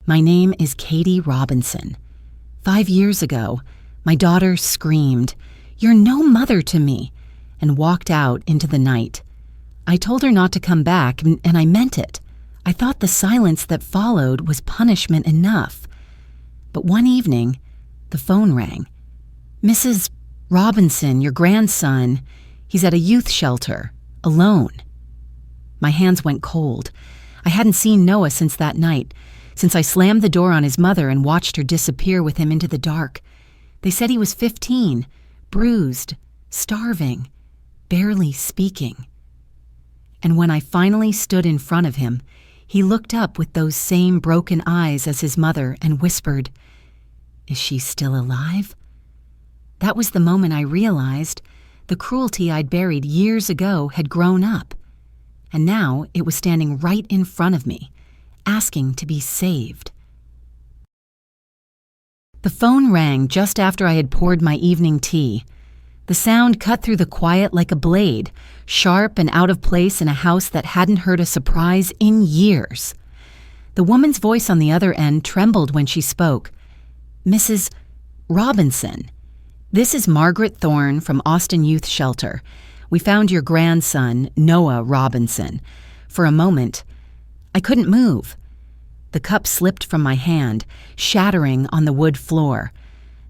My name is Katie Robinson. 5 years ago, my daughter screamed, "You're no mother to me," and walked out into the night. I told her not to come back, and I meant it. I thought the silence that followed was punishment enough. But one evening, the phone rang. "Mrs. Robinson, your grandson, he's at a youth shelter, alone." My hands went cold. I hadn't seen Noah since that night, since I slammed the door on his mother and watched her disappear with him into the dark. They said he was 15, bruised, starving, barely speaking. And when I finally stood in front of him, he looked up with those same broken eyes as his mother and whispered, "Is she still alive?" That was the moment I realized the cruelty I'd buried years ago had grown up, and now it was standing right in front of me, asking to be saved. The phone rang just after I had poured my evening tea. The sound cut through the quiet like a blade, sharp and out of place in a house that hadn't heard a surprise in years. The woman's voice on the other end trembled when she spoke. "Mrs. Robinson, this is Margaret Thorne from Austin Youth Shelter. We found your grandson, Noah Robinson. For a moment, I couldn't move. The cup slipped from my hand, shattering on the wood floor.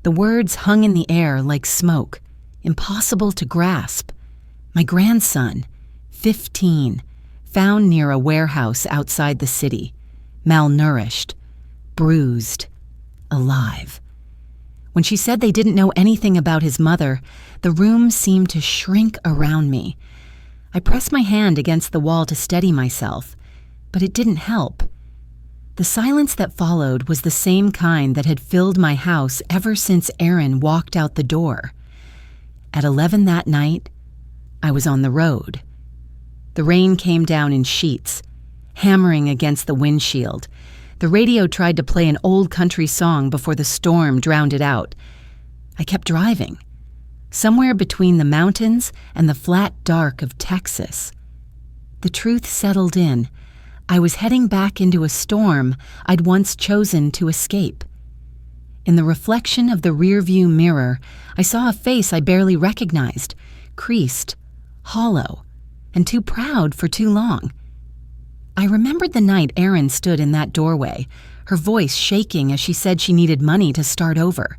The words hung in the air like smoke, impossible to grasp. My grandson, 15, found near a warehouse outside the city, malnourished, bruised, alive." When she said they didn't know anything about his mother, the room seemed to shrink around me. I pressed my hand against the wall to steady myself, but it didn't help. The silence that followed was the same kind that had filled my house ever since Aaron walked out the door. At 11 that night, I was on the road. The rain came down in sheets, hammering against the windshield. The radio tried to play an old country song before the storm drowned it out. I kept driving, somewhere between the mountains and the flat dark of Texas. The truth settled in. I was heading back into a storm I'd once chosen to escape. In the reflection of the rearview mirror, I saw a face I barely recognized, creased, hollow, and too proud for too long. I remembered the night Erin stood in that doorway, her voice shaking as she said she needed money to start over.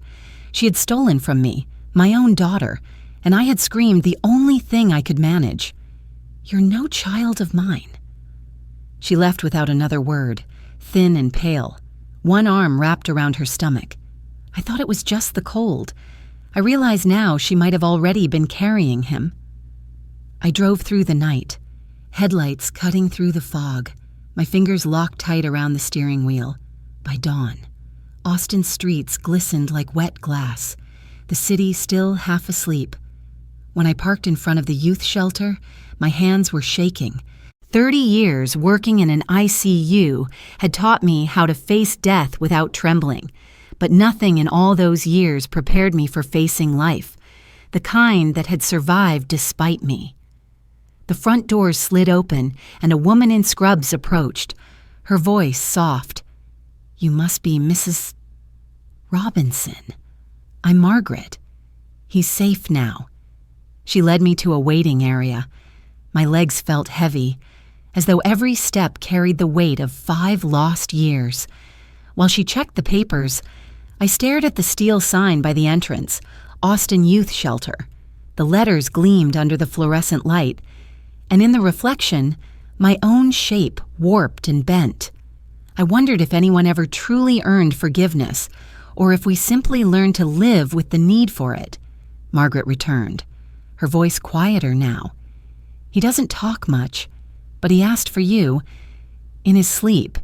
She had stolen from me, my own daughter, and I had screamed the only thing I could manage. "You're no child of mine." She left without another word, thin and pale, one arm wrapped around her stomach. I thought it was just the cold. I realize now she might have already been carrying him. I drove through the night, headlights cutting through the fog, my fingers locked tight around the steering wheel. By dawn, Austin's streets glistened like wet glass, the city still half asleep. When I parked in front of the youth shelter, my hands were shaking. 30 years working in an ICU had taught me how to face death without trembling, but nothing in all those years prepared me for facing life, the kind that had survived despite me. The front doors slid open, and a woman in scrubs approached, her voice soft. "You must be Mrs. Robinson. I'm Margaret. He's safe now." She led me to a waiting area. My legs felt heavy, as though every step carried the weight of 5 lost years. While she checked the papers, I stared at the steel sign by the entrance, Austin Youth Shelter. The letters gleamed under the fluorescent light, and in the reflection, my own shape warped and bent. I wondered if anyone ever truly earned forgiveness, or if we simply learned to live with the need for it. Margaret returned, her voice quieter now. "He doesn't talk much, but he asked for you in his sleep."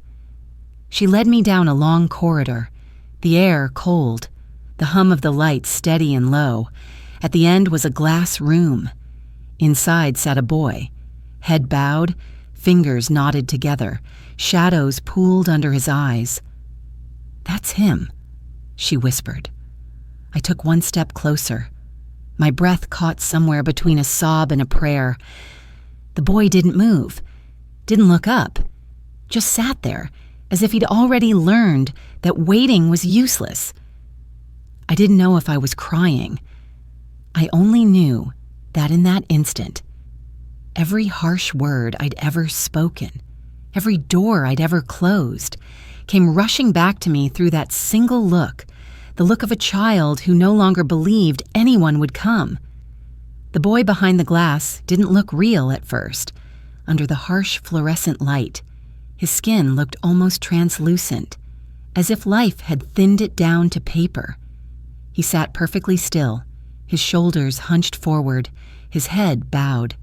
She led me down a long corridor, the air cold, the hum of the lights steady and low. At the end was a glass room. Inside sat a boy, head bowed, fingers knotted together, shadows pooled under his eyes. "That's him," she whispered. I took one step closer. My breath caught somewhere between a sob and a prayer. The boy didn't move, didn't look up, just sat there, as if he'd already learned that waiting was useless. I didn't know if I was crying. I only knew that in that instant, every harsh word I'd ever spoken, every door I'd ever closed, came rushing back to me through that single look, the look of a child who no longer believed anyone would come. The boy behind the glass didn't look real at first. Under the harsh fluorescent light, his skin looked almost translucent, as if life had thinned it down to paper. He sat perfectly still, his shoulders hunched forward, his head bowed.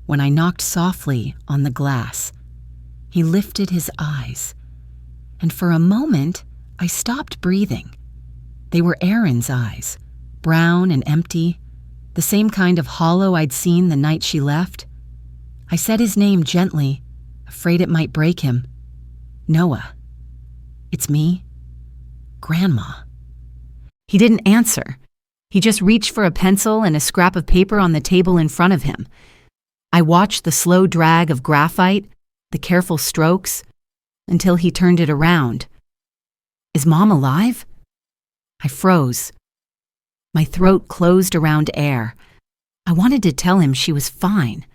When I knocked softly on the glass, he lifted his eyes, and for a moment I stopped breathing. They were Erin's eyes, brown and empty, the same kind of hollow I'd seen the night she left. I said his name gently, afraid it might break him. Noah. It's me, Grandma. He didn't answer. He just reached for a pencil and a scrap of paper on the table in front of him. I watched the slow drag of graphite, the careful strokes, until he turned it around. Is Mom alive? I froze. My throat closed around air. I wanted to tell him she was fine,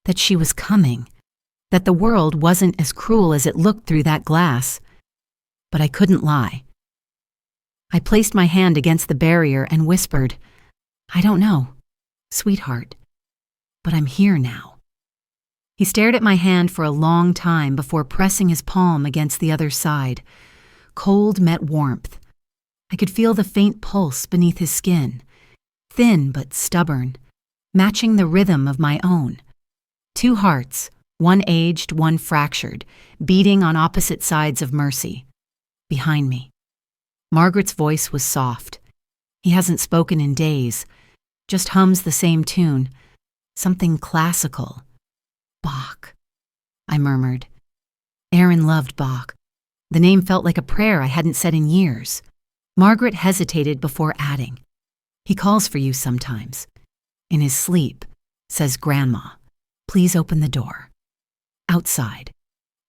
that she was coming, that the world wasn't as cruel as it looked through that glass. But I couldn't lie. I placed my hand against the barrier and whispered, I don't know, sweetheart, but I'm here now. He stared at my hand for a long time before pressing his palm against the other side. Cold met warmth. I could feel the faint pulse beneath his skin, thin but stubborn, matching the rhythm of my own. Two hearts, one aged, one fractured, beating on opposite sides of mercy. Behind me. Margaret's voice was soft. He hasn't spoken in days, just hums the same tune, something classical. Bach, I murmured. Erin loved Bach. The name felt like a prayer I hadn't said in years. Margaret hesitated before adding, He calls for you sometimes. In his sleep, says Grandma. Please open the door. Outside,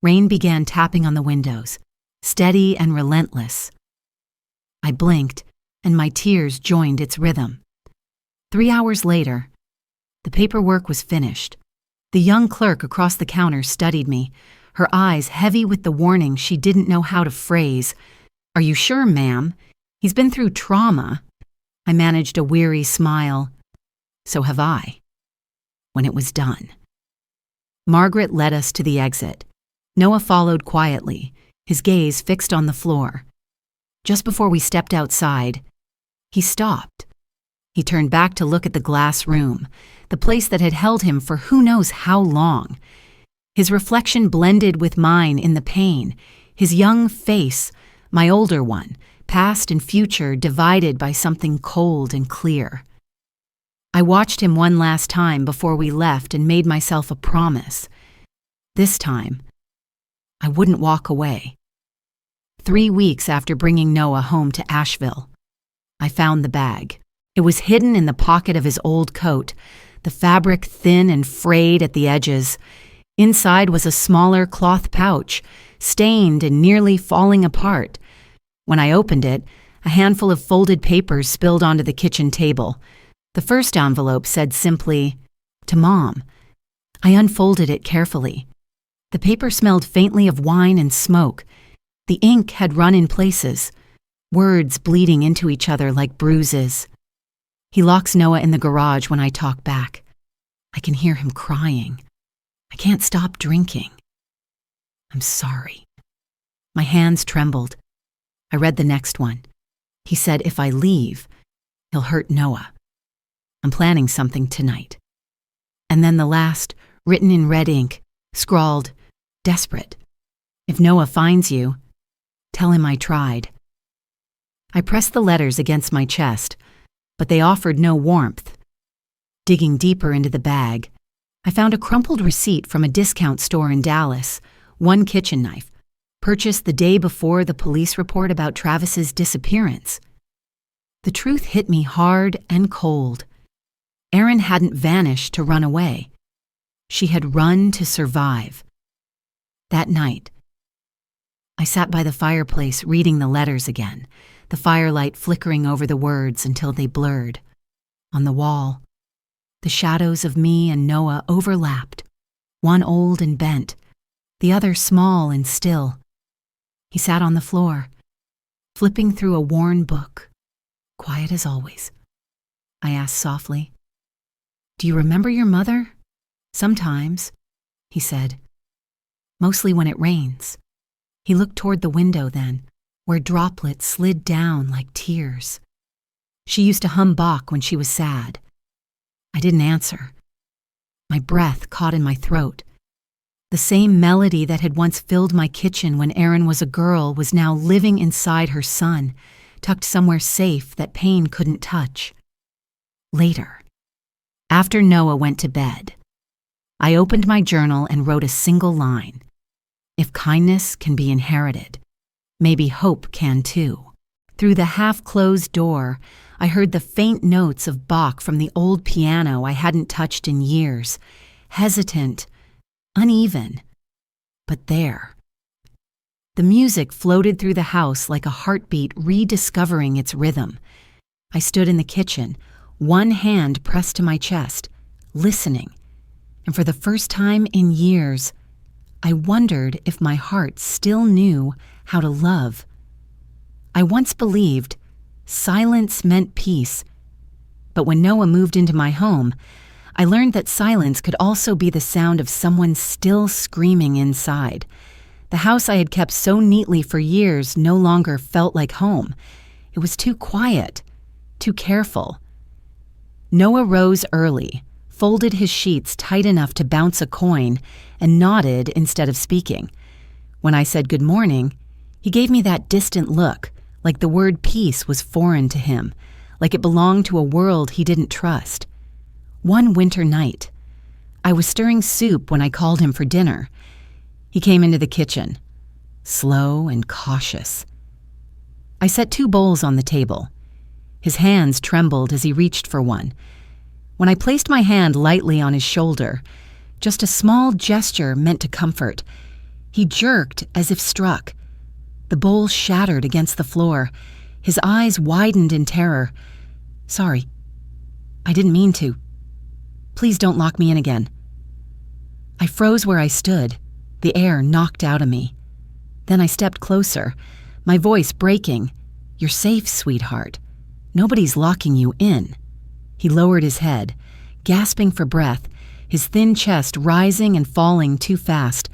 rain began tapping on the windows, steady and relentless. I blinked, and my tears joined its rhythm. 3 hours later, the paperwork was finished. The young clerk across the counter studied me, her eyes heavy with the warning she didn't know how to phrase. Are you sure, ma'am? He's been through trauma. I managed a weary smile. So have I. When it was done. Margaret led us to the exit. Noah followed quietly, his gaze fixed on the floor. Just before we stepped outside, he stopped. He turned back to look at the glass room, the place that had held him for who knows how long. His reflection blended with mine in the pain, his young face, my older one, past and future divided by something cold and clear. I watched him one last time before we left and made myself a promise. This time, I wouldn't walk away. 3 weeks after bringing Noah home to Asheville, I found the bag. It was hidden in the pocket of his old coat, the fabric thin and frayed at the edges. Inside was a smaller cloth pouch, stained and nearly falling apart. When I opened it, a handful of folded papers spilled onto the kitchen table. The first envelope said simply, "To Mom." I unfolded it carefully. The paper smelled faintly of wine and smoke. The ink had run in places, words bleeding into each other like bruises. He locks Noah in the garage when I talk back. I can hear him crying. I can't stop drinking. I'm sorry. My hands trembled. I read the next one. He said if I leave, he'll hurt Noah. I'm planning something tonight. And then the last, written in red ink, scrawled, desperate. If Noah finds you, tell him I tried. I pressed the letters against my chest, but they offered no warmth. Digging deeper into the bag, I found a crumpled receipt from a discount store in Dallas, one kitchen knife, purchased the day before the police report about Travis's disappearance. The truth hit me hard and cold. Erin hadn't vanished to run away. She had run to survive. That night, I sat by the fireplace reading the letters again, the firelight flickering over the words until they blurred. On the wall, the shadows of me and Noah overlapped, one old and bent, the other small and still. He sat on the floor, flipping through a worn book, quiet as always. I asked softly, "Do you remember your mother?" "Sometimes," he said. "Mostly when it rains." He looked toward the window then, where droplets slid down like tears. She used to hum Bach when she was sad. I didn't answer. My breath caught in my throat. The same melody that had once filled my kitchen when Erin was a girl was now living inside her son, tucked somewhere safe that pain couldn't touch. Later, after Noah went to bed, I opened my journal and wrote a single line. If kindness can be inherited, maybe hope can too. Through the half-closed door, I heard the faint notes of Bach from the old piano I hadn't touched in years, hesitant, uneven, but there. The music floated through the house like a heartbeat rediscovering its rhythm. I stood in the kitchen, one hand pressed to my chest, listening, and for the first time in years, I wondered if my heart still knew how to love. I once believed silence meant peace, but when Noah moved into my home, I learned that silence could also be the sound of someone still screaming inside. The house I had kept so neatly for years no longer felt like home. It was too quiet, too careful. Noah rose early, folded his sheets tight enough to bounce a coin, and nodded instead of speaking. When I said good morning, he gave me that distant look, like the word peace was foreign to him, like it belonged to a world he didn't trust. One winter night, I was stirring soup when I called him for dinner. He came into the kitchen, slow and cautious. I set 2 bowls on the table. His hands trembled as he reached for one. When I placed my hand lightly on his shoulder, just a small gesture meant to comfort, he jerked as if struck. The bowl shattered against the floor. His eyes widened in terror. "Sorry. I didn't mean to. Please don't lock me in again." I froze where I stood, the air knocked out of me. Then I stepped closer, my voice breaking. "You're safe, sweetheart. Nobody's locking you in." He lowered his head, gasping for breath, his thin chest rising and falling too fast.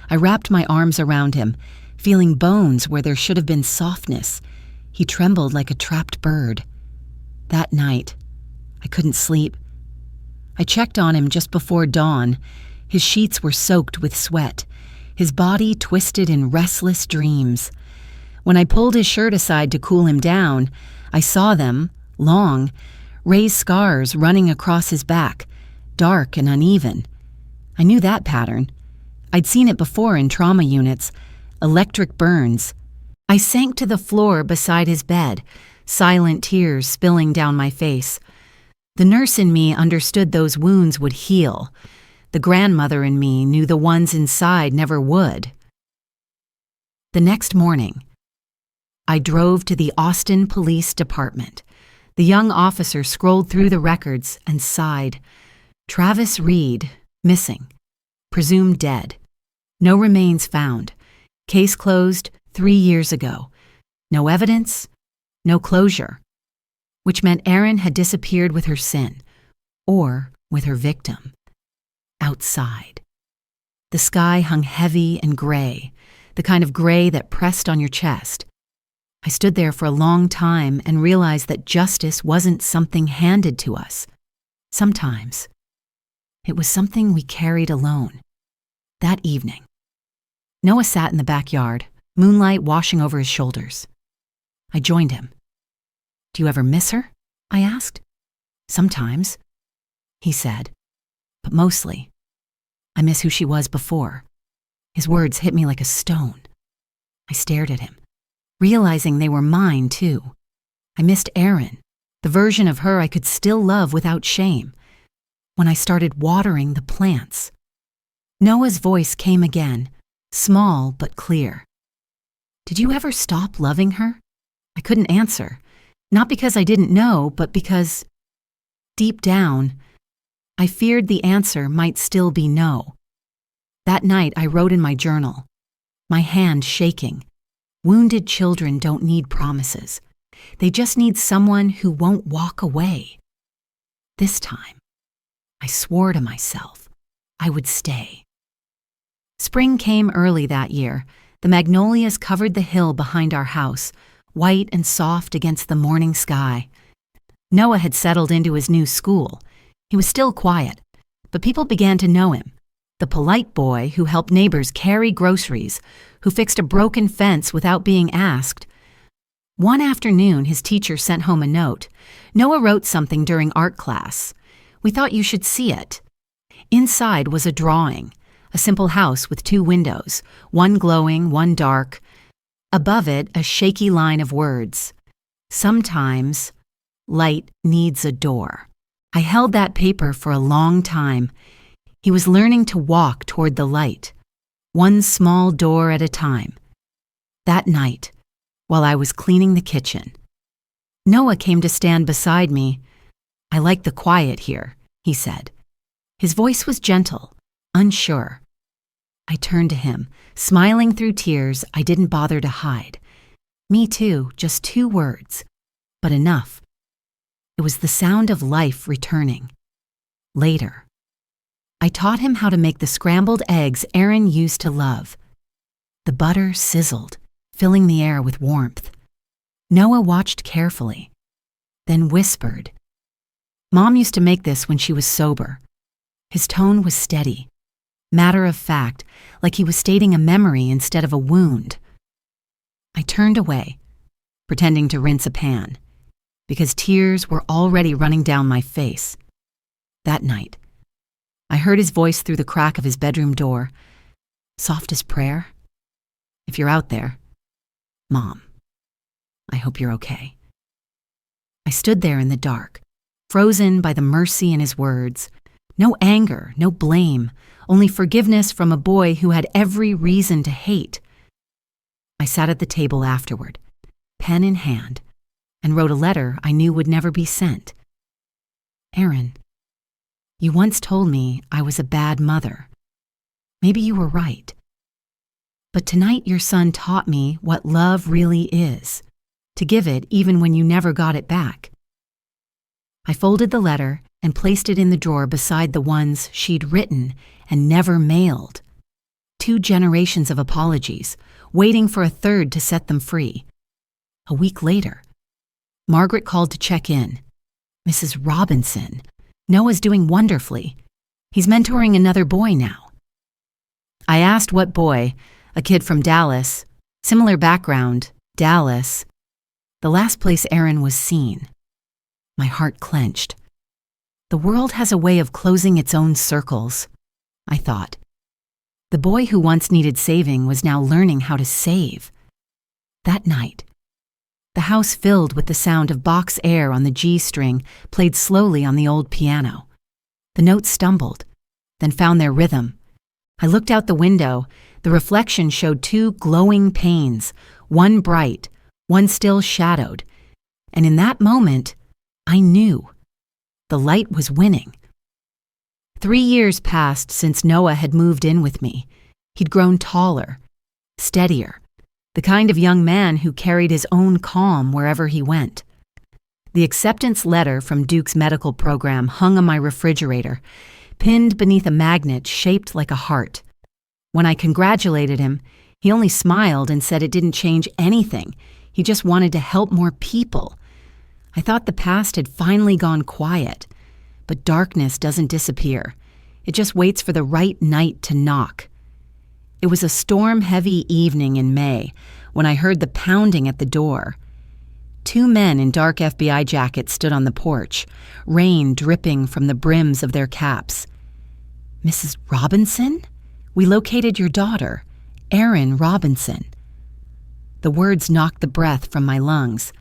I wrapped my arms around him, feeling bones where there should have been softness. He trembled like a trapped bird. That night, I couldn't sleep. I checked on him just before dawn. His sheets were soaked with sweat, his body twisted in restless dreams. When I pulled his shirt aside to cool him down, I saw them, long, raised scars running across his back, dark and uneven. I knew that pattern. I'd seen it before in trauma units, electric burns. I sank to the floor beside his bed, silent tears spilling down my face. The nurse in me understood those wounds would heal. The grandmother in me knew the ones inside never would. The next morning, I drove to the Austin Police Department. The young officer scrolled through the records and sighed. Travis Reed, missing. Presumed dead. No remains found. Case closed 3 years ago. No evidence, no closure. Which meant Erin had disappeared with her sin, or with her victim. Outside. The sky hung heavy and gray, the kind of gray that pressed on your chest. I stood there for a long time and realized that justice wasn't something handed to us. Sometimes, it was something we carried alone. That evening, Noah sat in the backyard, moonlight washing over his shoulders. I joined him. "Do you ever miss her?" I asked. "Sometimes," he said, "but mostly, I miss who she was before." His words hit me like a stone. I stared at him, realizing they were mine too. I missed Erin, the version of her I could still love without shame, when I started watering the plants. Noah's voice came again, small but clear. "Did you ever stop loving her?" I couldn't answer, not because I didn't know, but because, deep down, I feared the answer might still be no. That night I wrote in my journal, my hand shaking. Wounded children don't need promises. They just need someone who won't walk away. This time, I swore to myself I would stay. Spring came early that year. The magnolias covered the hill behind our house, white and soft against the morning sky. Noah had settled into his new school. He was still quiet, but people began to know him. The polite boy who helped neighbors carry groceries, who fixed a broken fence without being asked. One afternoon, his teacher sent home a note. Noah wrote something during art class. We thought you should see it. Inside was a drawing, a simple house with 2 windows, one glowing, one dark. Above it, a shaky line of words. Sometimes, light needs a door. I held that paper for a long time. He was learning to walk toward the light, one small door at a time. That night, while I was cleaning the kitchen, Noah came to stand beside me. "I like the quiet here," he said. His voice was gentle, unsure. I turned to him, smiling through tears I didn't bother to hide. Me too, just 2 words, but enough. It was the sound of life returning. Later, I taught him how to make the scrambled eggs Aaron used to love. The butter sizzled, filling the air with warmth. Noah watched carefully, then whispered. Mom used to make this when she was sober. His tone was steady, matter of fact, like he was stating a memory instead of a wound. I turned away, pretending to rinse a pan, because tears were already running down my face. That night, I heard his voice through the crack of his bedroom door, soft as prayer. "If you're out there, Mom, I hope you're okay." I stood there in the dark, frozen by the mercy in his words. No anger, no blame, only forgiveness from a boy who had every reason to hate. I sat at the table afterward, pen in hand, and wrote a letter I knew would never be sent. "Aaron, you once told me I was a bad mother. Maybe you were right. But tonight your son taught me what love really is, to give it even when you never got it back." I folded the letter and placed it in the drawer beside the ones she'd written and never mailed. 2 generations of apologies, waiting for a third to set them free. A week later, Margaret called to check in. "Mrs. Robinson, Noah's doing wonderfully. He's mentoring another boy now." I asked what boy, a kid from Dallas, similar background, Dallas, the last place Aaron was seen. My heart clenched. The world has a way of closing its own circles, I thought. The boy who once needed saving was now learning how to save. That night, the house filled with the sound of box air on the G string played slowly on the old piano. The notes stumbled, then found their rhythm. I looked out the window. The reflection showed 2 glowing panes, one bright, one still shadowed. And in that moment, I knew. The light was winning. 3 years passed since Noah had moved in with me. He'd grown taller, steadier, the kind of young man who carried his own calm wherever he went. The acceptance letter from Duke's medical program hung on my refrigerator, pinned beneath a magnet shaped like a heart. When I congratulated him, he only smiled and said it didn't change anything. He just wanted to help more people. I thought the past had finally gone quiet, but darkness doesn't disappear. It just waits for the right night to knock. It was a storm-heavy evening in May when I heard the pounding at the door. 2 men in dark FBI jackets stood on the porch, rain dripping from the brims of their caps. "Mrs. Robinson? We located your daughter, Erin Robinson." The words knocked the breath from my lungs.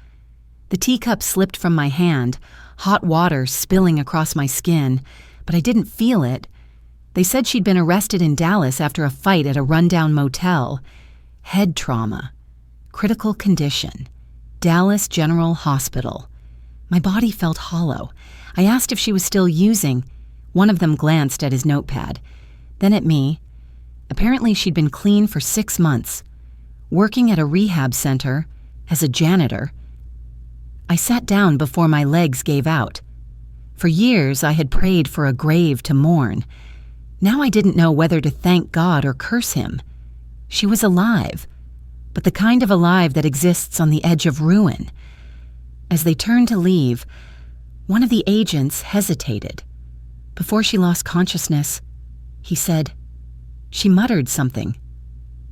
The teacup slipped from my hand, hot water spilling across my skin, but I didn't feel it. They said she'd been arrested in Dallas after a fight at a rundown motel. Head trauma. Critical condition. Dallas General Hospital. My body felt hollow. I asked if she was still using. One of them glanced at his notepad, then at me. Apparently she'd been clean for 6 months, working at a rehab center as a janitor. I sat down before my legs gave out. For years I had prayed for a grave to mourn. Now I didn't know whether to thank God or curse him. She was alive, but the kind of alive that exists on the edge of ruin. As they turned to leave, one of the agents hesitated. Before she lost consciousness, he said, "She muttered something.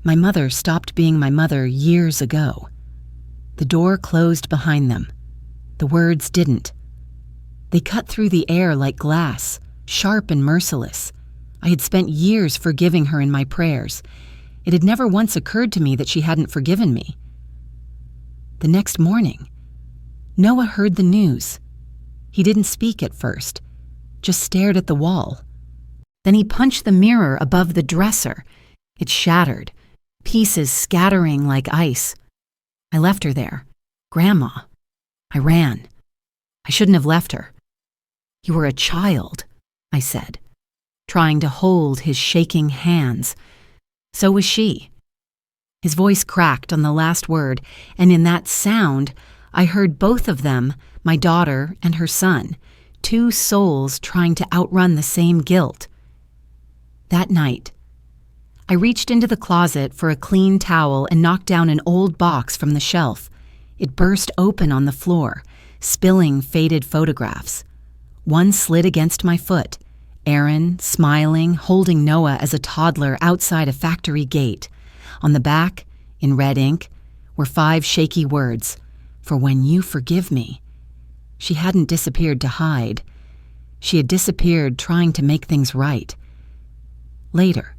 My mother stopped being my mother years ago." The door closed behind them. The words didn't. They cut through the air like glass, sharp and merciless. I had spent years forgiving her in my prayers. It had never once occurred to me that she hadn't forgiven me. The next morning, Noah heard the news. He didn't speak at first, just stared at the wall. Then he punched the mirror above the dresser. It shattered, pieces scattering like ice. I left her there. Grandma. I ran. I shouldn't have left her. "You were a child," I said, trying to hold his shaking hands. So was she. His voice cracked on the last word, and in that sound, I heard both of them, my daughter and her son, 2 souls trying to outrun the same guilt. That night, I reached into the closet for a clean towel and knocked down an old box from the shelf. It burst open on the floor, spilling faded photographs. One slid against my foot. Aaron, smiling, holding Noah as a toddler outside a factory gate. On the back, in red ink, were 5 shaky words, "For when you forgive me." She hadn't disappeared to hide. She had disappeared trying to make things right. Later,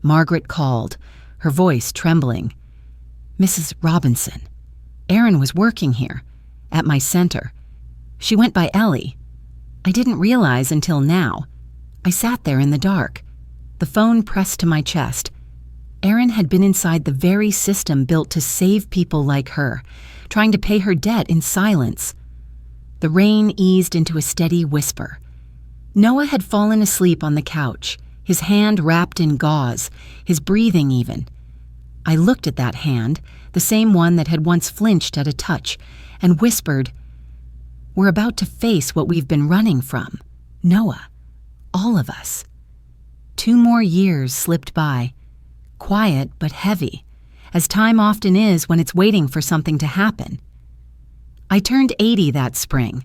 Margaret called, her voice trembling. "Mrs. Robinson, Aaron was working here, at my center. She went by Ellie. I didn't realize until now. I sat there in the dark, the phone pressed to my chest. Aaron had been inside the very system built to save people like her, trying to pay her debt in silence." The rain eased into a steady whisper. Noah had fallen asleep on the couch, his hand wrapped in gauze, his breathing even. I looked at that hand, the same one that had once flinched at a touch, and whispered, "We're about to face what we've been running from. Noah. All of us." 2 more years slipped by, quiet but heavy, as time often is when it's waiting for something to happen. I turned 80 that spring.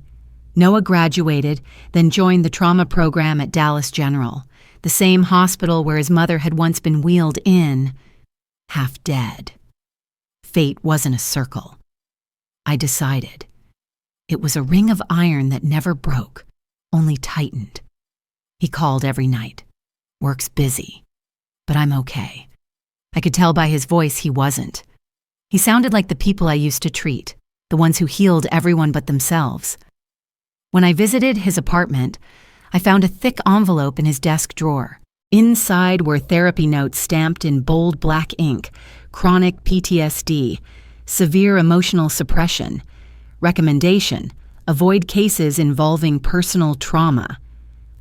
Noah graduated, then joined the trauma program at Dallas General, the same hospital where his mother had once been wheeled in, half dead. Fate wasn't a circle. I decided. It was a ring of iron that never broke, only tightened. He called every night. "Work's busy, but I'm okay." I could tell by his voice he wasn't. He sounded like the people I used to treat, the ones who healed everyone but themselves. When I visited his apartment, I found a thick envelope in his desk drawer. Inside were therapy notes stamped in bold black ink, chronic PTSD, severe emotional suppression, recommendation, avoid cases involving personal trauma.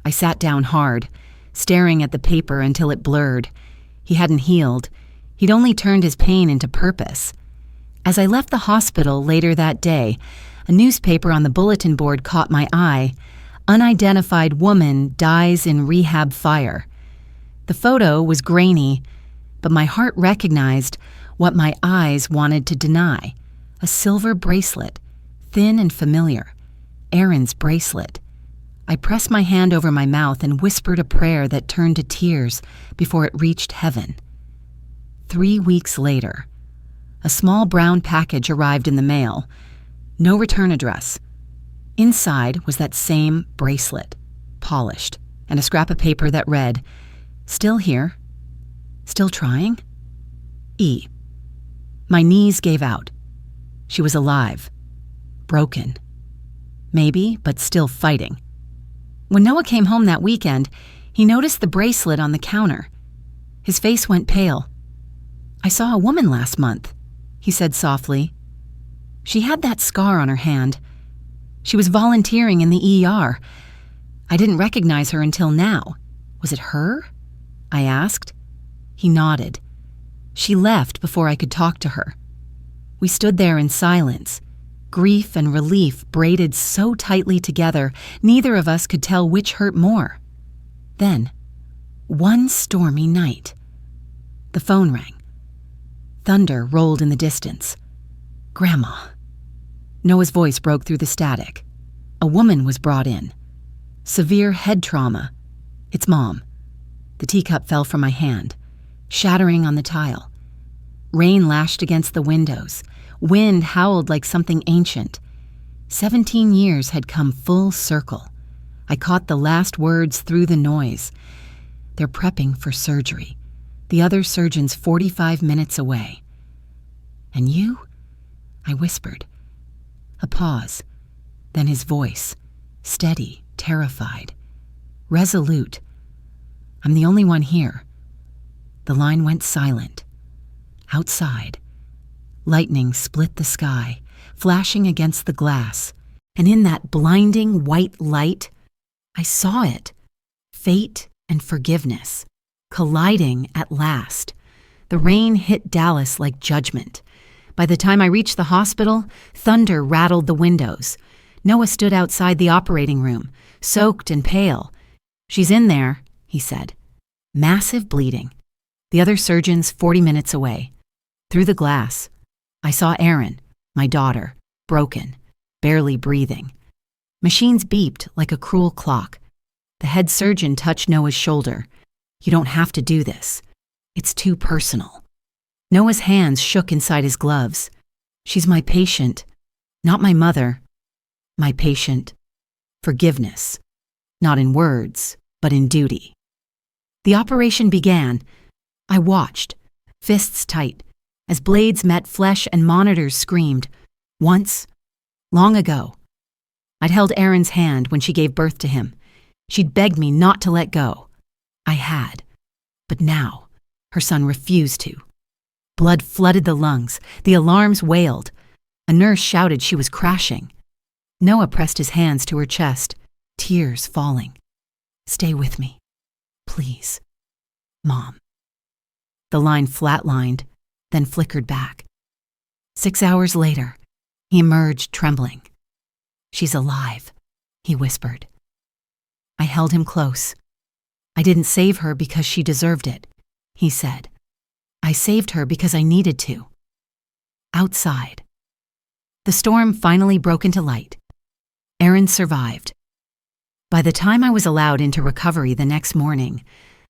I sat down hard, staring at the paper until it blurred. He hadn't healed. He'd only turned his pain into purpose. As I left the hospital later that day, a newspaper on the bulletin board caught my eye. "Unidentified woman dies in rehab fire." The photo was grainy, but my heart recognized what my eyes wanted to deny. A silver bracelet, thin and familiar. Aaron's bracelet. I pressed my hand over my mouth and whispered a prayer that turned to tears before it reached heaven. 3 weeks later, a small brown package arrived in the mail. No return address. Inside was that same bracelet, polished, and a scrap of paper that read, "Still here? Still trying? E." My knees gave out. She was alive. Broken. Maybe, but still fighting. When Noah came home that weekend, he noticed the bracelet on the counter. His face went pale. "I saw a woman last month," he said softly. She had that scar on her hand. She was volunteering in the ER. I didn't recognize her until now. Was it her? I asked. He nodded. She left before I could talk to her. We stood there in silence, grief and relief braided so tightly together, neither of us could tell which hurt more. Then, one stormy night, the phone rang. Thunder rolled in the distance. Grandma. Noah's voice broke through the static. A woman was brought in. Severe head trauma. It's Mom. The teacup fell from my hand, shattering on the tile. Rain lashed against the windows. Wind howled like something ancient. 17 years had come full circle. I caught the last words through the noise. They're prepping for surgery. The other surgeon's 45 minutes away. And you? I whispered. A pause. Then his voice, steady, terrified, resolute. I'm the only one here. The line went silent. Outside, lightning split the sky, flashing against the glass, and in that blinding white light, I saw it. Fate and forgiveness, colliding at last. The rain hit Dallas like judgment. By the time I reached the hospital, thunder rattled the windows. Noah stood outside the operating room, soaked and pale. She's in there, he said. Massive bleeding. The other surgeon's 40 minutes away. Through the glass, I saw Erin, my daughter, broken, barely breathing. Machines beeped like a cruel clock. The head surgeon touched Noah's shoulder. You don't have to do this. It's too personal. Noah's hands shook inside his gloves. She's my patient, not my mother. My patient. Forgiveness. Not in words, but in duty. The operation began. I watched, fists tight, as blades met flesh and monitors screamed. Once, long ago, I'd held Erin's hand when she gave birth to him. She'd begged me not to let go. I had. But now, her son refused to. Blood flooded the lungs. The alarms wailed. A nurse shouted she was crashing. Noah pressed his hands to her chest, tears falling. Stay with me, please, Mom. The line flatlined, then flickered back. 6 hours later, he emerged trembling. She's alive, he whispered. I held him close. I didn't save her because she deserved it, he said. I saved her because I needed to. Outside. The storm finally broke into light. Erin survived. By the time I was allowed into recovery the next morning,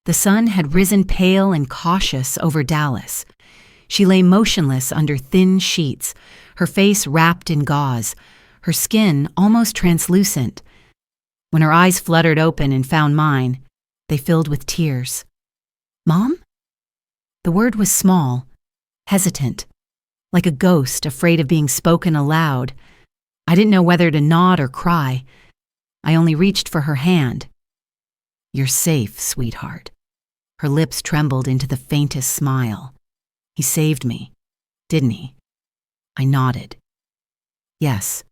the sun had risen pale and cautious over Dallas. She lay motionless under thin sheets, her face wrapped in gauze, her skin almost translucent. When her eyes fluttered open and found mine, they filled with tears. Mom? The word was small, hesitant, like a ghost afraid of being spoken aloud. I didn't know whether to nod or cry. I only reached for her hand. You're safe, sweetheart. Her lips trembled into the faintest smile. He saved me, didn't he? I nodded. Yes,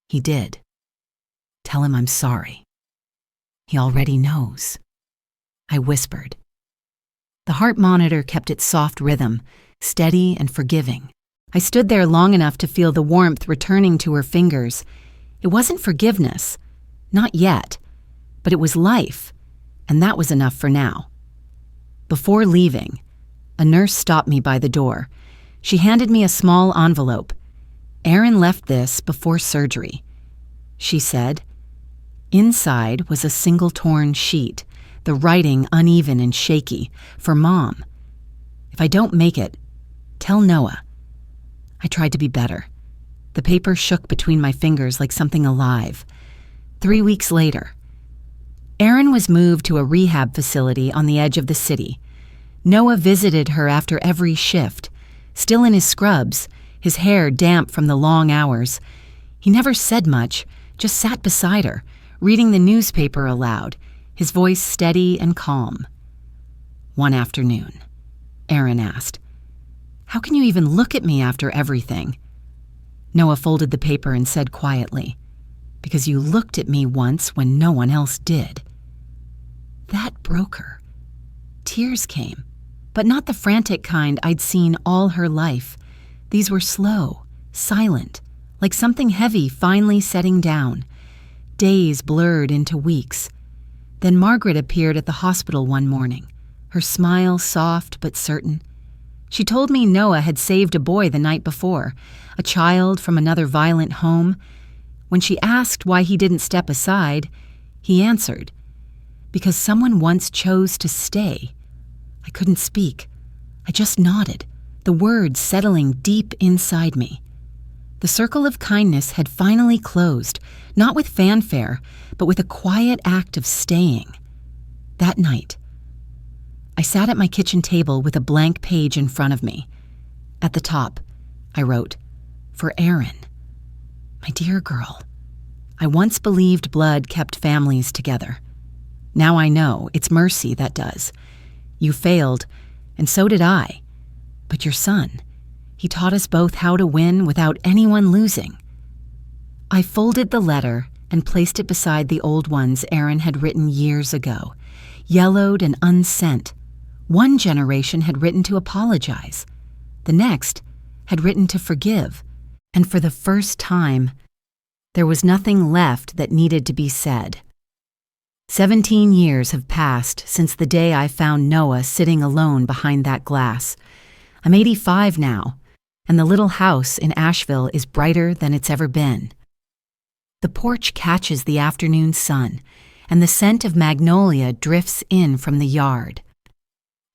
he did. Tell him I'm sorry. He already knows. I whispered. The heart monitor kept its soft rhythm, steady and forgiving. I stood there long enough to feel the warmth returning to her fingers. It wasn't forgiveness, not yet, but it was life, and that was enough for now. Before leaving, a nurse stopped me by the door. She handed me a small envelope. Erin left this before surgery. She said, inside was a single torn sheet, the writing uneven and shaky, for Mom. If I don't make it, tell Noah. I tried to be better. The paper shook between my fingers like something alive. 3 weeks later, Erin was moved to a rehab facility on the edge of the city. Noah visited her after every shift, still in his scrubs, his hair damp from the long hours. He never said much, just sat beside her, reading the newspaper aloud, his voice steady and calm. One afternoon, Erin asked, How can you even look at me after everything? Noah folded the paper and said quietly, "Because you looked at me once when no one else did." That broke her. Tears came, but not the frantic kind I'd seen all her life. These were slow, silent, like something heavy finally setting down. Days blurred into weeks. Then Margaret appeared at the hospital one morning, her smile soft but certain. She told me Noah had saved a boy the night before, a child from another violent home. When she asked why he didn't step aside, he answered, "Because someone once chose to stay." I couldn't speak. I just nodded, the words settling deep inside me. The circle of kindness had finally closed, not with fanfare, but with a quiet act of staying. That night, I sat at my kitchen table with a blank page in front of me. At the top, I wrote, "For Erin. My dear girl, I once believed blood kept families together. Now I know it's mercy that does. You failed, and so did I. But your son, he taught us both how to win without anyone losing." I folded the letter and placed it beside the old ones Erin had written years ago, yellowed and unsent. One generation had written to apologize. The next had written to forgive. And for the first time, there was nothing left that needed to be said. 17 years have passed since the day I found Noah sitting alone behind that glass. I'm 85 now, and the little house in Asheville is brighter than it's ever been. The porch catches the afternoon sun, and the scent of magnolia drifts in from the yard.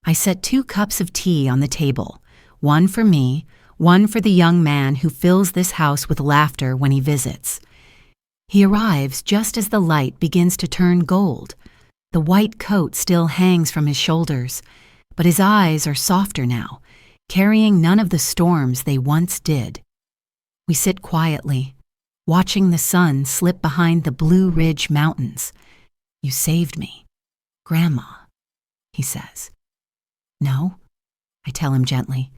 I set 2 cups of tea on the table, one for me, one for the young man who fills this house with laughter when he visits. He arrives just as the light begins to turn gold. The white coat still hangs from his shoulders, but his eyes are softer now, carrying none of the storms they once did. We sit quietly, watching the sun slip behind the Blue Ridge Mountains. "You saved me, Grandma," he says. "No," I tell him gently.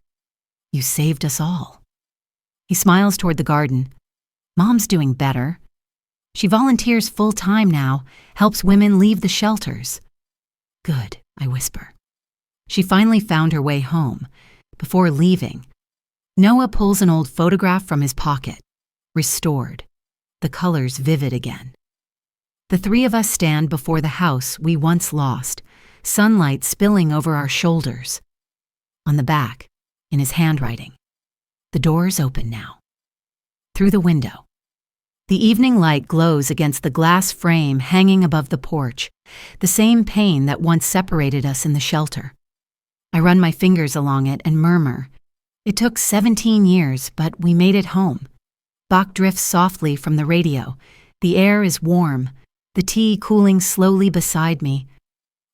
"You saved us all." He smiles toward the garden. "Mom's doing better. She volunteers full-time now, helps women leave the shelters." "Good," I whisper. She finally found her way home. Before leaving, Noah pulls an old photograph from his pocket. Restored. The colors vivid again. The 3 of us stand before the house we once lost, sunlight spilling over our shoulders. On the back, in his handwriting, "The door's open now." Through the window, the evening light glows against the glass frame hanging above the porch, the same pane that once separated us in the shelter. I run my fingers along it and murmur, "It took 17 years, but we made it home." Bach drifts softly from the radio. The air is warm, the tea cooling slowly beside me.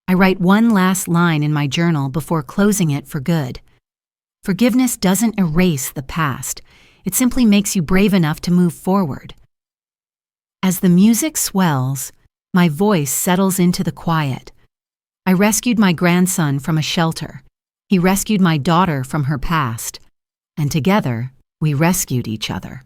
I write one last line in my journal before closing it for good. Forgiveness doesn't erase the past. It simply makes you brave enough to move forward. As the music swells, my voice settles into the quiet. I rescued my grandson from a shelter. He rescued my daughter from her past. And together, we rescued each other.